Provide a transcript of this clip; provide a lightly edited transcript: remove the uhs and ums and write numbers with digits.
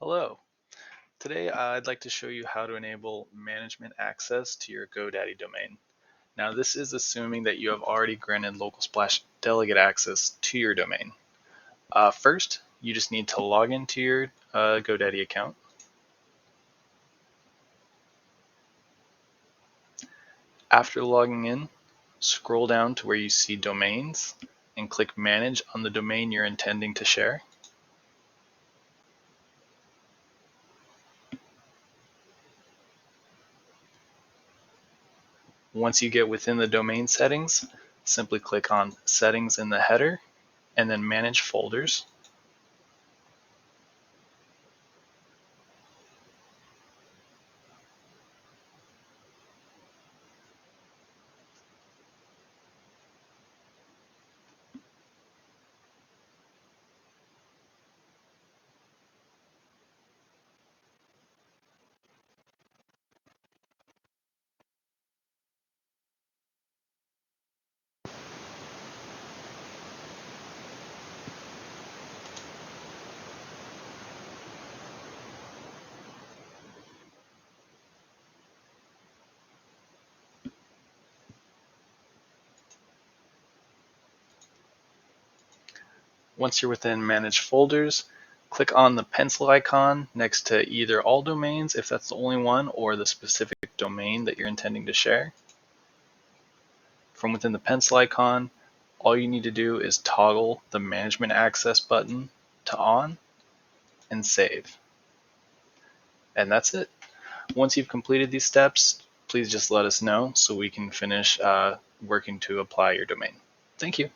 Hello. Today I'd like to show you how to enable management access to your GoDaddy domain. Now this is assuming that you have already granted local splash delegate access to your domain. First, you just need to log into your GoDaddy account. After logging in, scroll down to where you see domains and click manage on the domain you're intending to share. Once you get within the domain settings, simply click on Settings in the header and then Manage Folders. Once you're within Manage Folders, click on the pencil icon next to either all domains, if that's the only one, or the specific domain that you're intending to share. From within the pencil icon, all you need to do is toggle the Management Access button to on and save. And that's it. Once you've completed these steps, please just let us know so we can finish working to apply your domain. Thank you.